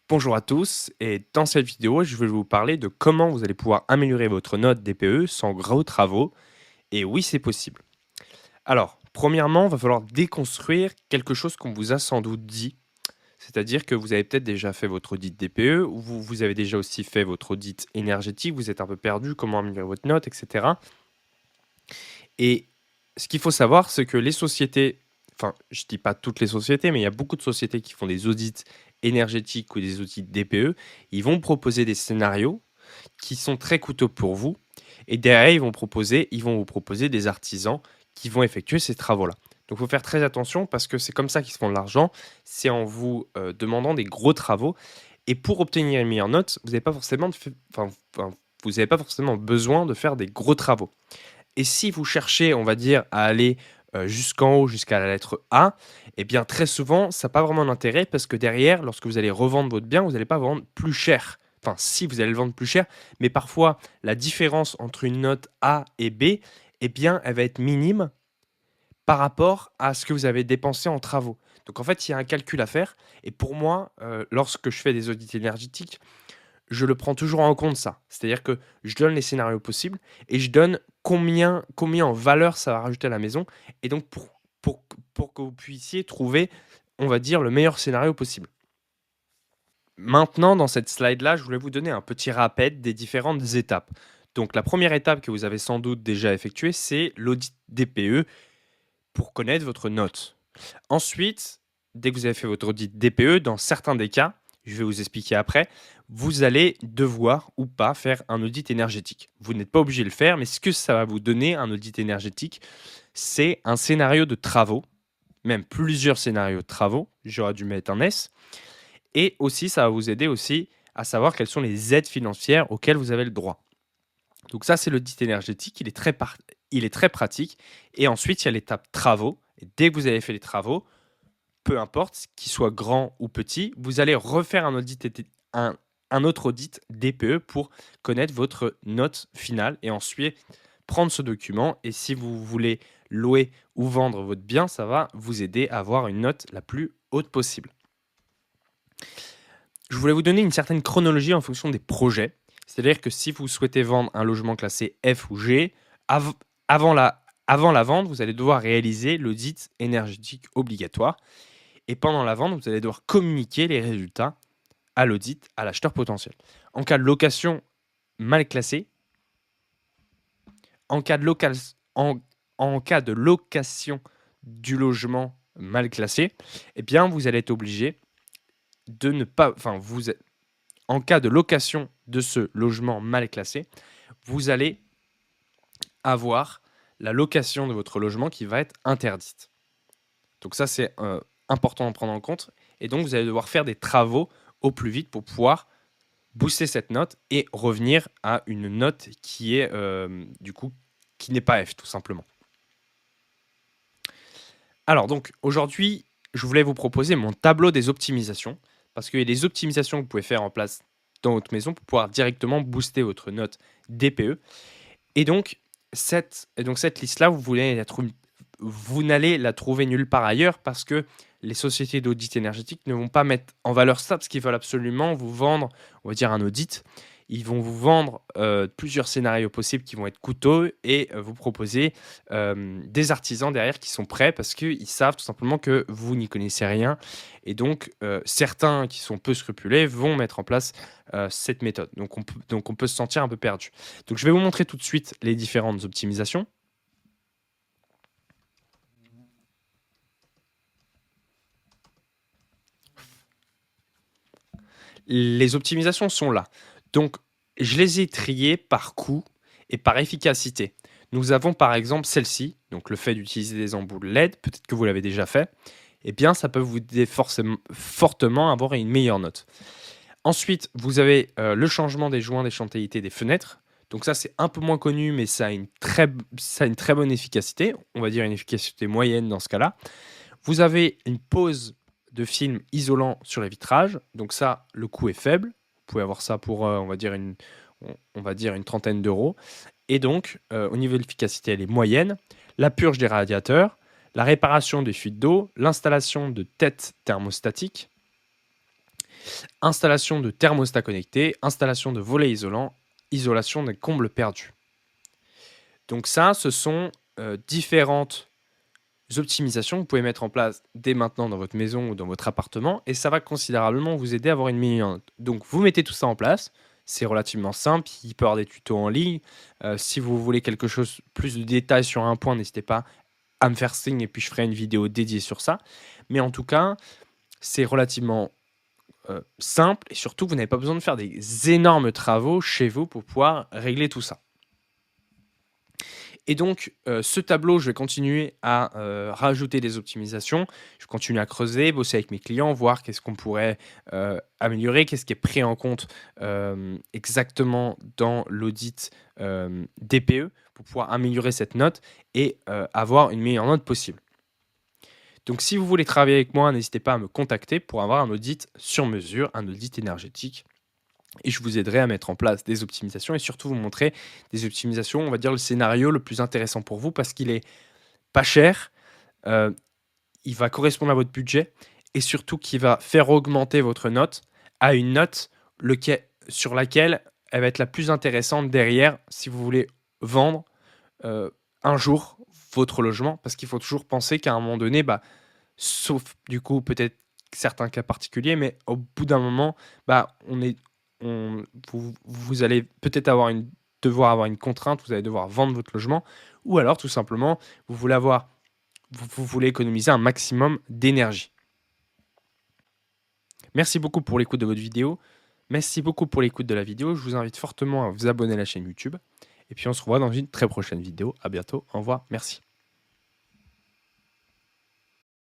Bonjour à tous et dans cette vidéo, je vais vous parler de comment vous allez pouvoir améliorer votre note DPE sans gros travaux. Et oui, c'est possible. Alors, premièrement, il va falloir déconstruire quelque chose qu'on vous a sans doute dit. C'est-à-dire que vous avez peut-être déjà fait votre audit DPE, ou vous avez déjà aussi fait votre audit énergétique, vous êtes un peu perdu, comment améliorer votre note, etc. Et ce qu'il faut savoir, c'est que les sociétés, enfin, je ne dis pas toutes les sociétés, mais il y a beaucoup de sociétés qui font des audits énergétiques ou des audits DPE. Ils vont proposer des scénarios qui sont très coûteux pour vous. Et derrière, ils vont vous proposer des artisans qui vont effectuer ces travaux-là. Donc, il faut faire très attention parce que c'est comme ça qu'ils se font de l'argent. C'est en vous demandant des gros travaux. Et pour obtenir une meilleure note, vous n'avez pas forcément, vous n'avez pas forcément besoin de faire des gros travaux. Et si vous cherchez, on va dire, à aller jusqu'en haut, jusqu'à la lettre A, eh bien très souvent, ça n'a pas vraiment d'intérêt parce que derrière, lorsque vous allez revendre votre bien, vous n'allez pas vendre plus cher. Enfin, si vous allez le vendre plus cher, mais parfois la différence entre une note A et B, eh bien, elle va être minime par rapport à ce que vous avez dépensé en travaux. Donc en fait, il y a un calcul à faire. Et pour moi, lorsque je fais des audits énergétiques, je le prends toujours en compte ça. C'est-à-dire que je donne les scénarios possibles et je donne combien en valeur ça va rajouter à la maison. Et donc pour, pour que vous puissiez trouver, on va dire, le meilleur scénario possible. Maintenant, dans cette slide-là, je voulais vous donner un petit rappel des différentes étapes. Donc la première étape que vous avez sans doute déjà effectuée, c'est l'audit DPE pour connaître votre note. Ensuite, dès que vous avez fait votre audit DPE, dans certains des cas, je vais vous expliquer après, vous allez devoir ou pas faire un audit énergétique. Vous n'êtes pas obligé de le faire, mais ce que ça va vous donner, un audit énergétique, c'est un scénario de travaux, même plusieurs scénarios de travaux, j'aurais dû mettre un S, et aussi ça va vous aider aussi à savoir quelles sont les aides financières auxquelles vous avez le droit. Donc ça, c'est l'audit énergétique, il est très pratique. Et ensuite, il y a l'étape travaux. Et dès que vous avez fait les travaux, peu importe, qu'ils soient grands ou petits, vous allez refaire un autre audit DPE pour connaître votre note finale et ensuite prendre ce document. Et si vous voulez louer ou vendre votre bien, ça va vous aider à avoir une note la plus haute possible. Je voulais vous donner une certaine chronologie en fonction des projets. C'est-à-dire que si vous souhaitez vendre un logement classé F ou G, avant la vente, vous allez devoir réaliser l'audit énergétique obligatoire. Et pendant la vente, vous allez devoir communiquer les résultats à l'audit à l'acheteur potentiel. En cas de location mal classée, en cas de, en cas de location du logement mal classé, eh bien, vous allez être obligé de ne pas... en cas de location de ce logement mal classé, vous allez avoir la location de votre logement qui va être interdite. Donc ça, c'est important à prendre en compte. Et donc, vous allez devoir faire des travaux au plus vite pour pouvoir booster cette note et revenir à une note qui est du coup qui n'est pas F tout simplement. Alors donc aujourd'hui, je voulais vous proposer mon tableau des optimisations parce qu'il y a des optimisations que vous pouvez faire en place dans votre maison pour pouvoir directement booster votre note DPE. Et donc cette liste-là, vous n'allez la trouver nulle part ailleurs parce que les sociétés d'audit énergétique ne vont pas mettre en valeur ça parce qu'ils veulent absolument vous vendre, on va dire, un audit. Ils vont vous vendre plusieurs scénarios possibles qui vont être coûteux et vous proposer des artisans derrière qui sont prêts parce qu'ils savent tout simplement que vous n'y connaissez rien. Et donc, certains qui sont peu scrupuleux vont mettre en place cette méthode. Donc, on peut se sentir un peu perdu. Donc, je vais vous montrer tout de suite les différentes optimisations. Les optimisations sont là. Donc, je les ai triées par coût et par efficacité. Nous avons par exemple celle-ci, donc le fait d'utiliser des ampoules LED, peut-être que vous l'avez déjà fait, eh bien ça peut vous aider fortement à avoir une meilleure note. Ensuite, vous avez le changement des joints d'échantillité des fenêtres. Donc ça, c'est un peu moins connu, mais ça a une très bonne efficacité. On va dire une efficacité moyenne dans ce cas-là. Vous avez une pose de film isolant sur les vitrages. Donc ça, le coût est faible. Vous pouvez avoir ça pour, on va dire, une trentaine d'euros. Et donc, au niveau de l'efficacité, elle est moyenne. La purge des radiateurs, la réparation des fuites d'eau, l'installation de têtes thermostatiques, Installation de thermostat connecté, installation de volets isolants, isolation des combles perdus. Donc ça, ce sont différentes optimisations que vous pouvez mettre en place dès maintenant dans votre maison ou dans votre appartement et ça va considérablement vous aider à avoir une meilleure note. Donc vous mettez tout ça en place, c'est relativement simple, il peut y avoir des tutos en ligne. Si vous voulez quelque chose, plus de détails sur un point, n'hésitez pas à me faire signe et puis je ferai une vidéo dédiée sur ça. Mais en tout cas, c'est relativement simple et surtout, vous n'avez pas besoin de faire des énormes travaux chez vous pour pouvoir régler tout ça. Et donc, ce tableau, je vais continuer à rajouter des optimisations. Je continue à creuser, bosser avec mes clients, voir qu'est-ce qu'on pourrait améliorer, qu'est-ce qui est pris en compte exactement dans l'audit DPE pour pouvoir améliorer cette note et avoir une meilleure note possible. Donc, si vous voulez travailler avec moi, n'hésitez pas à me contacter pour avoir un audit sur mesure, un audit énergétique. Et je vous aiderai à mettre en place des optimisations et surtout vous montrer des optimisations, on va dire le scénario le plus intéressant pour vous parce qu'il est pas cher, il va correspondre à votre budget et surtout qui va faire augmenter votre note à une note sur laquelle elle va être la plus intéressante derrière si vous voulez vendre un jour votre logement parce qu'il faut toujours penser qu'à un moment donné, sauf du coup peut-être certains cas particuliers, mais au bout d'un moment, vous allez peut-être devoir avoir une contrainte, vous allez devoir vendre votre logement, ou alors tout simplement, vous voulez économiser un maximum d'énergie. Merci beaucoup pour l'écoute de votre vidéo. Merci beaucoup pour l'écoute de la vidéo. Je vous invite fortement à vous abonner à la chaîne YouTube. Et puis on se revoit dans une très prochaine vidéo. À bientôt. Au revoir. Merci.